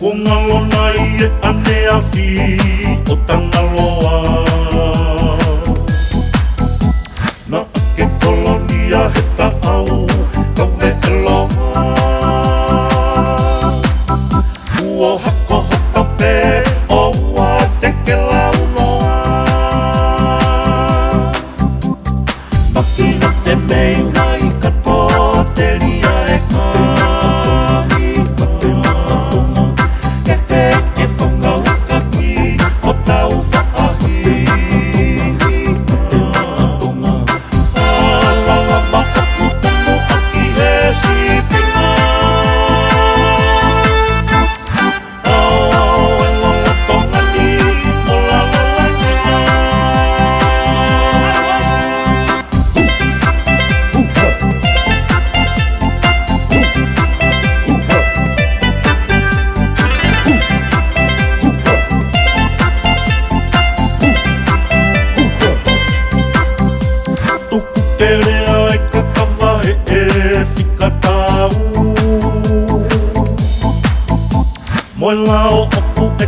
O ngalo nai e ane a whi o tangaloa. Na ake kolonia he ta au, kau ve eloa. Ua hako haka pe, o ua te ke lau noa. Maki na te mei nai katoa, te ria e kahi. Mate makatonga, ke te e whangalaka ki, o tau whaahi. Mate makatonga, alala makapu tamo aki he sipinga. Au e longa tonga ni, o la la la nina. Tuku te rea e ka kawahe e whika tau. Moe lao oku e